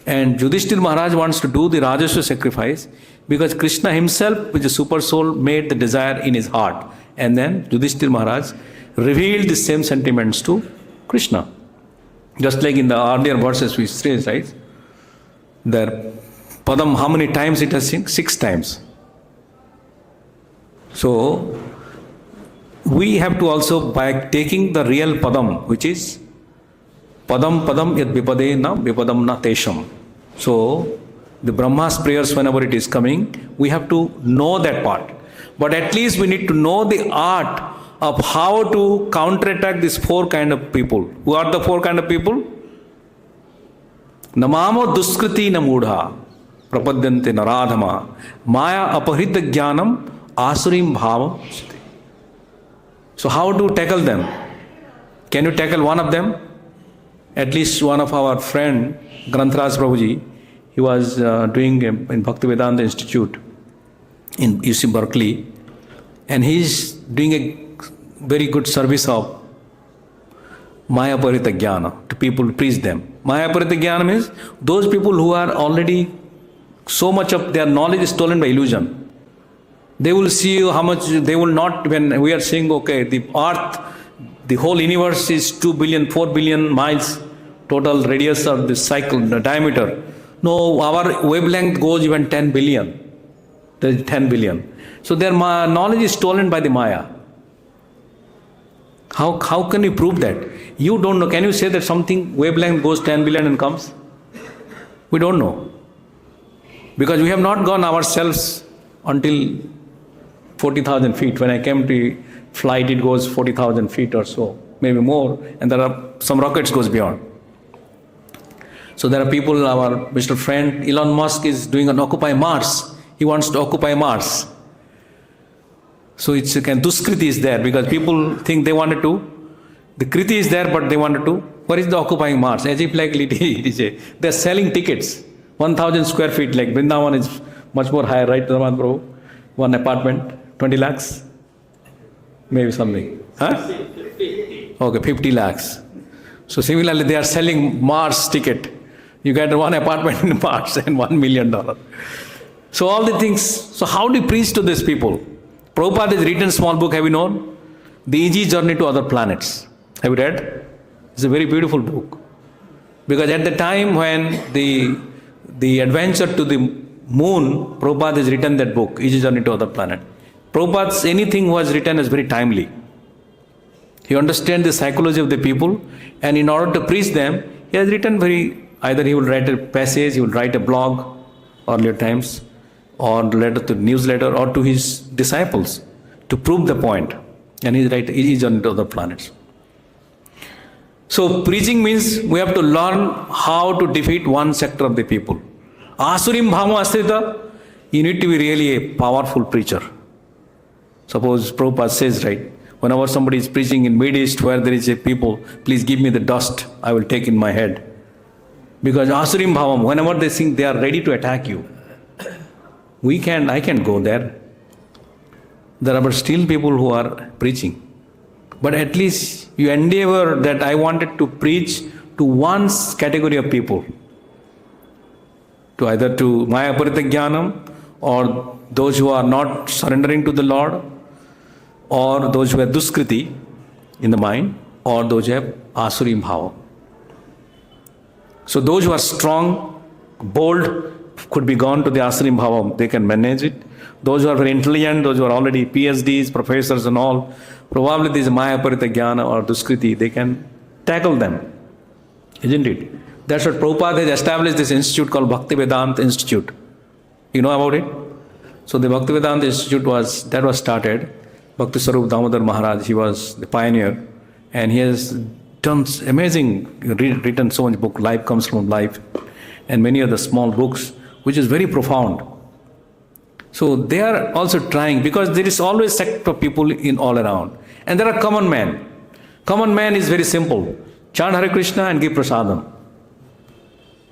And Yudhishthira Maharaj wants to do the Rajaswa sacrifice because Krishna himself, with the super soul, made the desire in his heart. And then Yudhishthira Maharaj revealed the same sentiments to Krishna. Just like in the earlier verses we say, right? There, Padam, how many times it has seen? 6 times. So, we have to also, by taking the real Padam, which is Padam Padam yad vipade na vipadam na tesham. So, the Brahma's prayers, whenever it is coming, we have to know that part. But at least we need to know the art of how to counterattack these 4 kind of people. Who are the 4 kind of people? Namamo duskriti namudha prapadyante naradhama maya apahridha jnanam asurim bhavam. So how to tackle them? Can you tackle one of them? At least one of our friend, Granthraj Prabhuji, he was doing in Bhaktivedanta Institute in UC Berkeley, and he is doing a very good service of Maya Parita Jnana to people, preach them. Maya Parita Jnana means those people who are already, so much of their knowledge is stolen by illusion. They will see how much, they will not, when we are saying, okay, the earth, the whole universe is 2 billion, 4 billion miles, total radius of the cycle, the diameter. No, our wavelength goes even 10 billion. There is 10 billion. So their knowledge is stolen by the Maya. How can you prove that? You don't know. Can you say that something wavelength goes 10 billion and comes? We don't know. Because we have not gone ourselves until 40,000 feet. When I came to flight, it goes 40,000 feet or so, maybe more. And there are some rockets goes beyond. So there are people, our Mr. friend Elon Musk is doing an Occupy Mars. He wants to occupy Mars. So it's Duskriti is there because people think they wanted to. The Kriti is there, but they wanted to. Where is the occupying Mars? As if like they're selling tickets. 1,000 square feet, like Vrindavan is much more higher, right, Srimad Prabhu? One apartment, 20 lakhs? Maybe something. Huh? 50. Okay, 50 lakhs. So similarly, they are selling Mars ticket. You get one apartment in Mars and $1 million. So all the things. So how do you preach to these people? Prabhupada has written a small book, have you known? The Easy Journey to Other Planets. Have you read? It's a very beautiful book. Because at the time when the adventure to the moon, Prabhupada has written that book, Easy Journey to Other Planet. Prabhupada's anything was written is very timely. He understands the psychology of the people, and in order to preach them, he has written either he will write a passage, he will write a blog, earlier times, or letter to newsletter, or to his disciples to prove the point. And he's right, Easy Journey to Other Planets. So preaching means we have to learn how to defeat one sector of the people. Asurim bhamo astrita, you need to be really a powerful preacher. Suppose Prabhupada says, right, whenever somebody is preaching in Middle East where there is a people, please give me the dust, I will take in my head. Because asurim bhavam, whenever they think they are ready to attack you, I can't go there. There are still people who are preaching. But at least you endeavor that I wanted to preach to one category of people. To either to Maya Parita Jnanam, or those who are not surrendering to the Lord, or those who have Duskriti in the mind, or those who have Asurim Bhava. So those who are strong, bold, could be gone to the Asurim Bhava, they can manage it. Those who are very intelligent, those who are already PhDs, professors and all, probably this Maya Parita Jnana or Duskriti, they can tackle them. Isn't it? That's what Prabhupada has established this institute called Bhaktivedanta Institute. You know about it? So the Bhaktivedanta Institute was started. Bhakti Sarup Damodar Maharaj, he was the pioneer, and he has done amazing, written so much book, Life Comes From Life, and many other small books, which is very profound. So they are also trying, because there is always sect of people in all around. And there are common men. Common man is very simple. Chant Hare Krishna and give prasadam.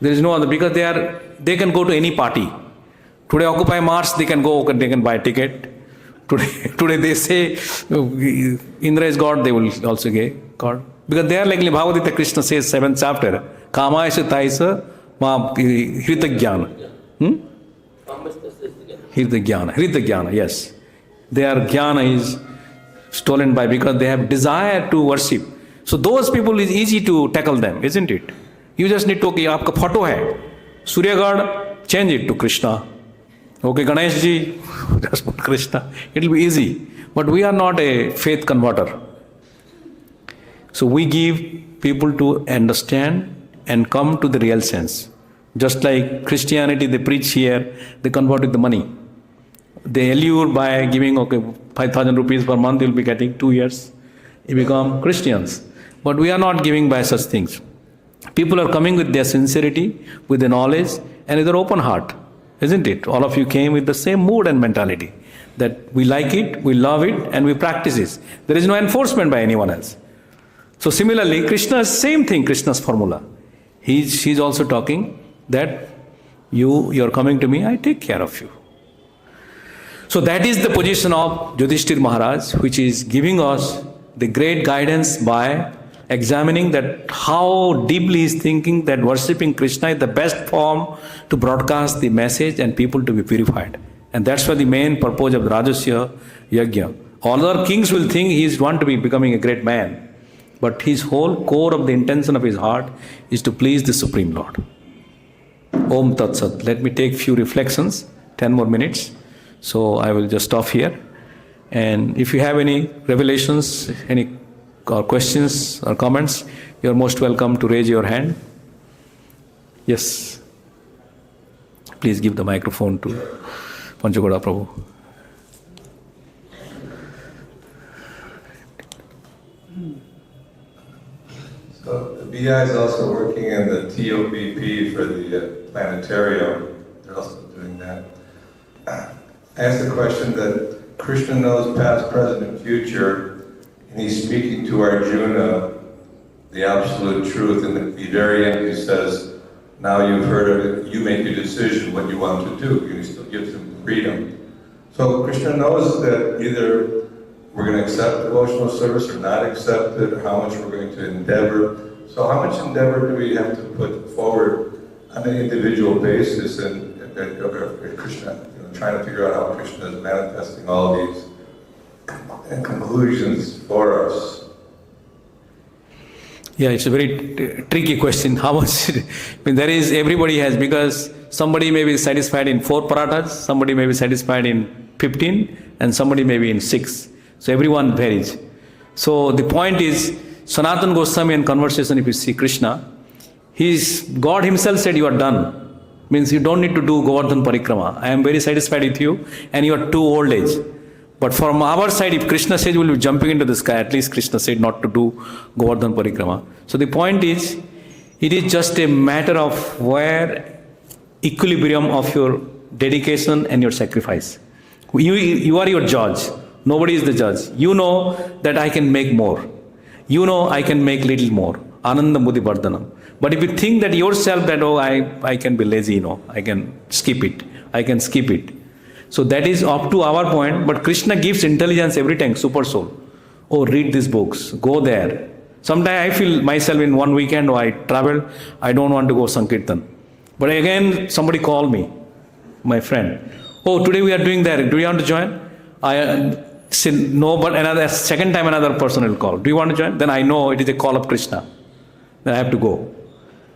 There is no other, because they can go to any party. Today Occupy Mars, they can go, they can buy a ticket. Today they say Indra is God, they will also get God. Because they are like Bhagavatam, Krishna says, 7th chapter, Kamaisa Taisa Ma Hrita Jnana. Hrita Jnana, yes. Their jnana is stolen by, because they have desire to worship. So those people is easy to tackle them, isn't it? You just need to, okay, aapka photo hai, Surya God, change it to Krishna. Okay, Ganesh ji, just put Krishna. It will be easy. But we are not a faith converter. So we give people to understand and come to the real sense. Just like Christianity, they preach here, they convert with the money. They allure by giving, 5,000 rupees per month, you'll be getting 2 years. You become Christians. But we are not giving by such things. People are coming with their sincerity, with the knowledge, and with their open heart. Isn't it? All of you came with the same mood and mentality. That we like it, we love it, and we practice it. There is no enforcement by anyone else. So similarly, Krishna's same thing, Krishna's formula. She's also talking that you're coming to me, I take care of you. So that is the position of Yudhishthir Maharaj, which is giving us the great guidance by examining that how deeply he is thinking that worshipping Krishna is the best form to broadcast the message and people to be purified. And that's why the main purpose of the Rajasya Yajna. All other kings will think he is want to be becoming a great man. But his whole core of the intention of his heart is to please the Supreme Lord. Om Tat Sat. Let me take few reflections, 10 more minutes. So I will just stop here. And if you have any revelations, any questions or comments, you are most welcome to raise your hand. Yes. Please give the microphone to Panchagoda Prabhu. So the BI is also working in the TOBP for the planetarium. They're also doing that. I asked the question that Krishna knows past, present, and future, and he's speaking to Arjuna the absolute truth. And at the very end he says, now you've heard of it, you make a decision what you want to do. He still gives him freedom. So Krishna knows that either we're going to accept devotional service or not accept it, or how much we're going to endeavor. So how much endeavor do we have to put forward on an individual basis and Krishna, trying to figure out how Krishna is manifesting all these conclusions for us? Yeah, it's a very tricky question. How much? Everybody has, because somebody may be satisfied in 4 parathas, somebody may be satisfied in 15, and somebody may be in 6. So everyone varies. So the point is, Sanatana Goswami in conversation, if you see Krishna, God himself said, you are done. Means you don't need to do Govardhan Parikrama. I am very satisfied with you, and you are too old age. But from our side, if Krishna says we will be jumping into the sky, at least Krishna said not to do Govardhan Parikrama. So the point is, it is just a matter of where equilibrium of your dedication and your sacrifice. You are your judge. Nobody is the judge. You know that I can make more. You know I can make little more. Ananda Buddhi Vardhanam. But if you think that yourself that, I can be lazy, I can skip it. I can skip it. So that is up to our point. But Krishna gives intelligence every time, super soul. Read these books. Go there. Sometimes I feel myself in one weekend, I travel, I don't want to go Sankirtan. But again, somebody called me, my friend. Today we are doing that. Do you want to join? I say no, but second time another person will call. Do you want to join? Then I know it is a call of Krishna. Then I have to go.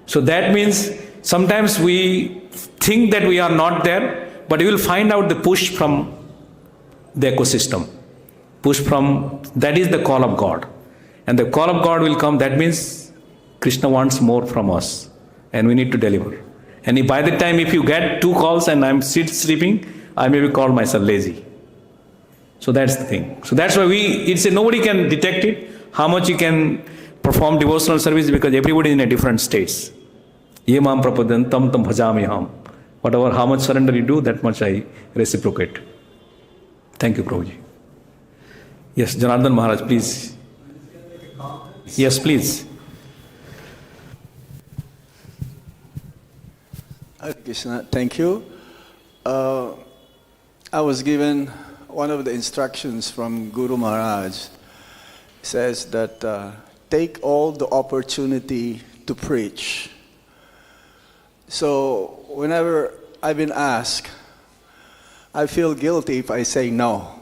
So that means sometimes we think that we are not there, but you will find out the push from the ecosystem. That is the call of God. And the call of God will come. That means Krishna wants more from us. And we need to deliver. And if by the time if you get 2 calls and I'm sleeping, I maybe call myself lazy. So that's the thing. So that's why nobody can detect it, how much you can perform devotional service, because everybody is in a different states. Ye mam prapadantam tam bhajamiham. Whatever, how much surrender you do, that much I reciprocate. Thank you, Prabhuji. Yes, Janardhan Maharaj, please. Yes, please. Hare Krishna, thank you. I was given one of the instructions from Guru Maharaj. Says that take all the opportunity to preach. So whenever I've been asked, I feel guilty if I say no.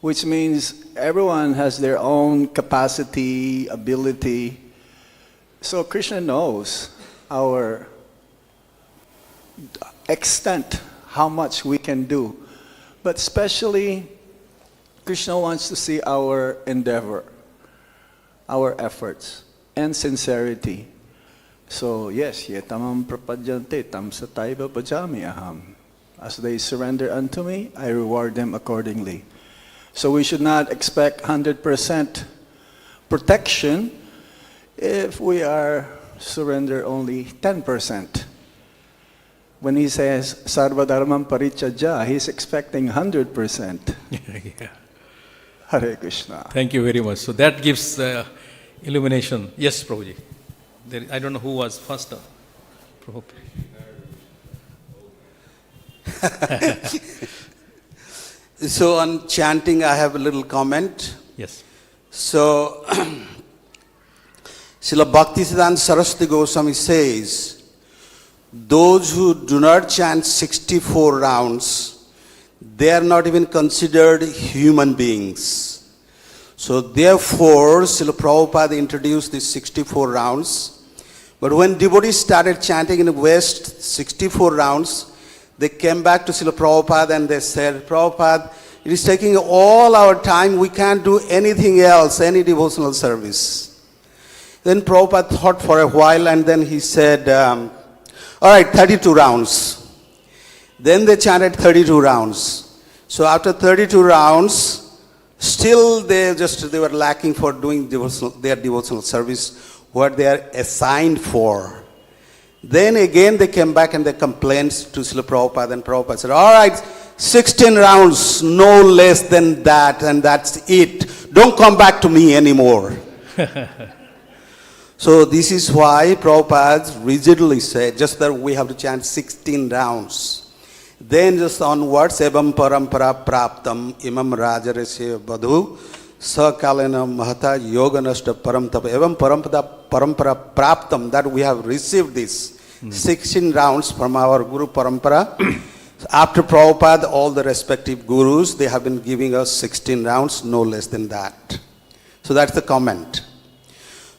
Which means everyone has their own capacity, ability. So Krishna knows our extent, how much we can do. But especially, Krishna wants to see our endeavor, our efforts, and sincerity. So yes, yetamam prapadyante tam sataiva bhajami aham. As they surrender unto me, I reward them accordingly. So we should not expect 100% protection if we are surrender only 10%. When he says sarva dharmam parityajya, he's expecting 100%. Yeah. Hare Krishna. Thank you very much. So that gives illumination. Yes, Prabhuji. I don't know who was first. Prabhu. So on chanting, I have a little comment. Yes. So, Srila Bhaktisiddhanta Saraswati Goswami says, those who do not chant 64 rounds, they are not even considered human beings. So therefore, Srila Prabhupada introduced these 64 rounds. But when devotees started chanting in the West 64 rounds, they came back to Srila Prabhupada and they said, Prabhupada, it is taking all our time, we can't do anything else, any devotional service. Then Prabhupada thought for a while and then he said, all right, 32 rounds. Then they chanted 32 rounds. So after 32 rounds, still they were lacking for doing their devotional service, what they are assigned for. Then again they came back and they complained to Srila Prabhupada, and Prabhupada said, all right, 16 rounds, no less than that, and that's it. Don't come back to me anymore. So this is why Prabhupada rigidly said, just that we have to chant 16 rounds. Then just onwards, evam parampara praptam imam rajarasya badhu sakalena mahata yoganashta param tapa. Evam parampara praptam, that we have received this 16 rounds from our Guru Parampara. After Prabhupada, all the respective gurus, they have been giving us 16 rounds, no less than that. So that's the comment.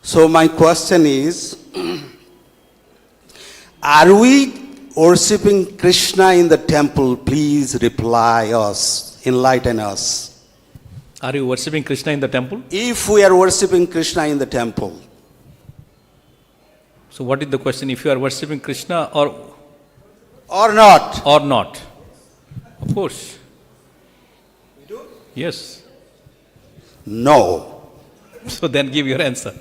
So my question is, are we worshipping Krishna in the temple? Please reply us, enlighten us. Are you worshipping Krishna in the temple? If we are worshipping Krishna in the temple. So what is the question? If you are worshipping Krishna or not? Or not? Of course. We do? Yes. No. So then give your answer.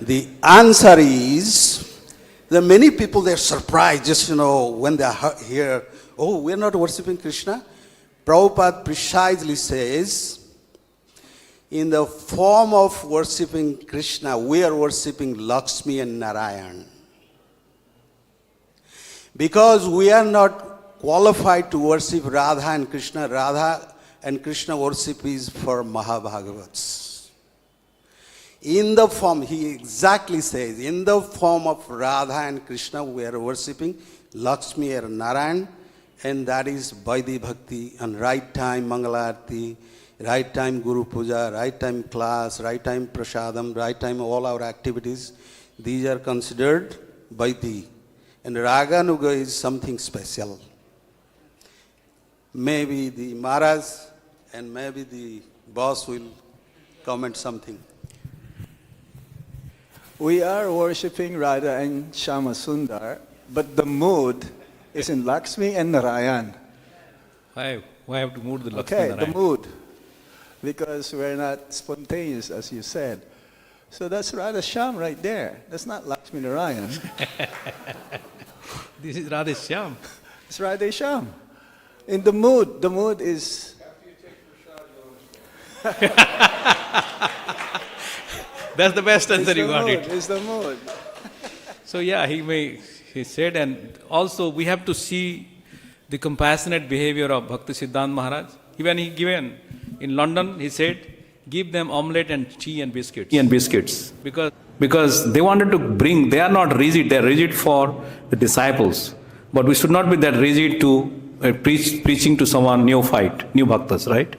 The answer is, there are many people, they're surprised just, when they hear, oh, we're not worshipping Krishna. Prabhupada precisely says, in the form of worshipping Krishna, we are worshipping Lakshmi and Narayan. Because we are not qualified to worship Radha and Krishna. Radha and Krishna worship is for Mahabhagavats. In the form, he exactly says, in the form of Radha and Krishna, we are worshipping Lakshmi and Narayan, and that is Vaidhi Bhakti, and right time Mangalarti, right time Guru Puja, right time class, right time Prasadam, right time all our activities. These are considered Vaidhi. And Raganuga is something special. Maybe the Maharaj and maybe the boss will comment something. We are worshipping Radha and Shama Sundar, but the mood is in Lakshmi and Narayan. Why have to move the Lakshmi Okay, Narayan? the mood. Because we're not spontaneous, as you said. So that's Radha Sham right there. That's not Lakshmi Narayan. This is Radheshyam. It's Radheshyam. In the mood is... That's the best answer you got it. It's the mood. So yeah, he said, and also we have to see the compassionate behavior of Bhakti Siddhanta Maharaj. Even he given in London, he said, give them omelette and tea and biscuits. Because they wanted to bring, they are not rigid, they are rigid for the disciples. But we should not be that rigid to preaching to someone neophyte, new bhaktas, right?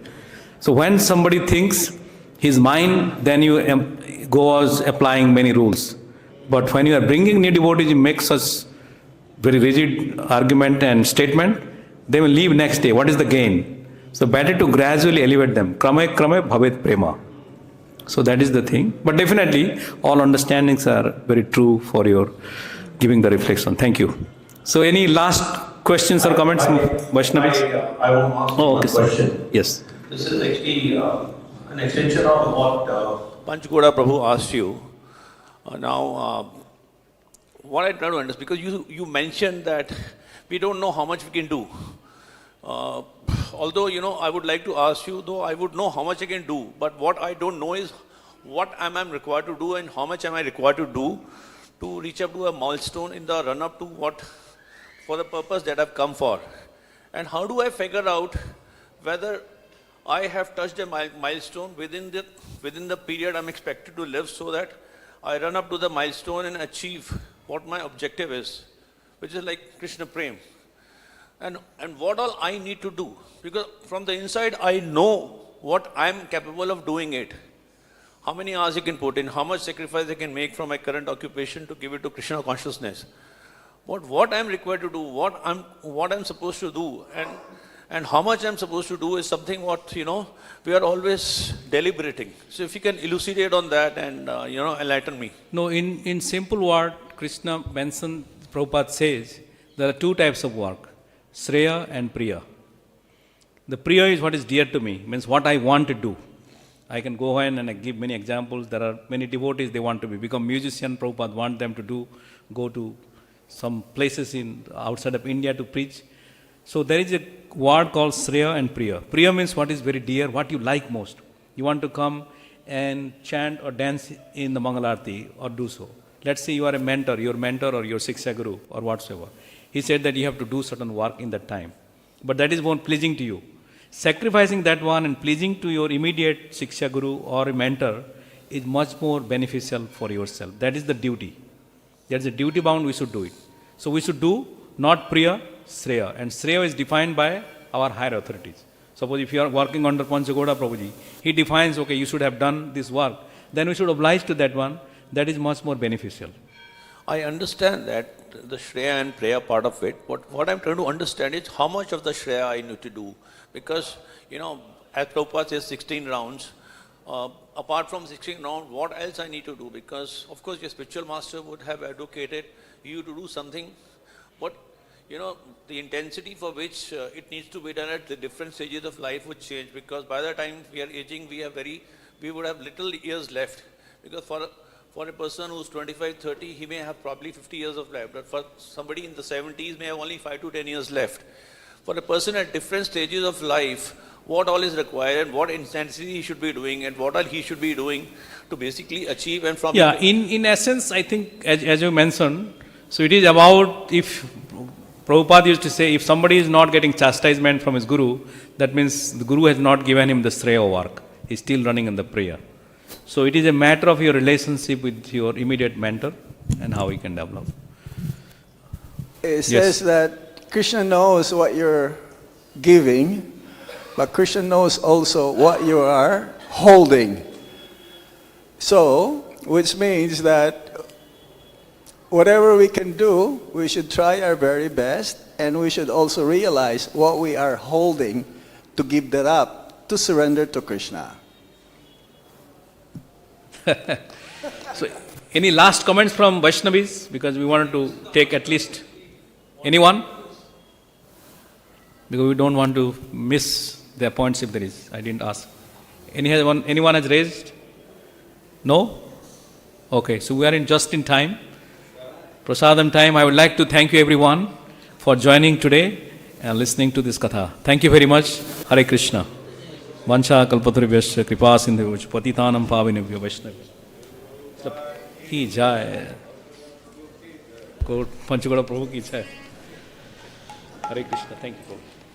So when somebody thinks his mind, then you go as applying many rules. But when you are bringing new devotees, you make such very rigid argument and statement, they will leave next day. What is the gain? So better to gradually elevate them. Krame bhavet prema. So that is the thing. But definitely, all understandings are very true for your giving the reflection. Thank you. So any last questions or comments, Vaishnavis? I want to ask one question. Yes. This is actually an extension of what Panchgoda Prabhu asked you. What I try to understand, because you mentioned that we don't know how much we can do. Although, I would like to ask you, though I would know how much I can do, but what I don't know is what am I required to do and how much am I required to do to reach up to a milestone in the run-up to what, for the purpose that I've come for. And how do I figure out whether I have touched a milestone within the period I'm expected to live, so that I run up to the milestone and achieve what my objective is, which is like Krishna Prem. And what all I need to do, because from the inside I know what I'm capable of doing it. How many hours you can put in, how much sacrifice I can make from my current occupation to give it to Krishna consciousness. What I'm required to do, what I'm supposed to do, and how much I'm supposed to do is something what, we are always deliberating. So if you can elucidate on that and, enlighten me. No, in simple word, Krishna mentioned, Prabhupada says, there are two types of work, Shreya and Priya. The Priya is what is dear to me, means what I want to do. I can go ahead and I give many examples. There are many devotees, they want to become musician. Prabhupada want them to go to some places outside of India to preach. So there is a word called Shreya and Priya. Priya means what is very dear, what you like most. You want to come and chant or dance in the Mangalarti or do so. Let's say you are a mentor, your mentor or your Shiksha Guru or whatsoever. He said that you have to do certain work in that time. But that is more pleasing to you. Sacrificing that one and pleasing to your immediate Shiksha Guru or a mentor is much more beneficial for yourself. That is the duty. That is a duty bound, we should do it. So we should do not Priya, Shreya. And Shreya is defined by our higher authorities. Suppose if you are working under Panchgoda Prabhuji, he defines, okay, you should have done this work. Then we should oblige to that one. That is much more beneficial. I understand that, the Shreya and Priya part of it, but what I'm trying to understand is how much of the Shreya I need to do. Because, as Prabhupada says, 16 rounds, apart from 16 rounds, what else I need to do? Because, of course, your spiritual master would have advocated you to do something, but, the intensity for which it needs to be done at the different stages of life would change, because by the time we are aging, we would have little years left. Because for a person who's 25, 30, he may have probably 50 years of life, but for somebody in the 70s may have only 5 to 10 years left. For a person at different stages of life, what all is required and what intensity he should be doing and what all he should be doing to basically achieve and from... Yeah, in essence, I think, as you mentioned, so it is about, if Prabhupada used to say, if somebody is not getting chastisement from his Guru, that means the Guru has not given him the Shreya work. He's still running in the prayer. So it is a matter of your relationship with your immediate mentor and how you can develop. It says that Krishna knows what you're giving, but Krishna knows also what you are holding. So, which means that whatever we can do, we should try our very best, and we should also realize what we are holding to give that up, to surrender to Krishna. So, any last comments from Vaishnavis? Because we wanted to take at least anyone? Because we don't want to miss their points if there is. I didn't ask. Anyone has raised? No? Okay, so we are just in time. prasadam time. I would like to thank you everyone for joining today and listening to this katha. Thank you very much. Hare Krishna. Vancha kalpatarubhyasya kripa sindhuvya patitanam pavinebhyo vaishnavya. Ki jai. Panchagoda Prabhu ki jai. Hare Krishna. Thank you, Prabhu.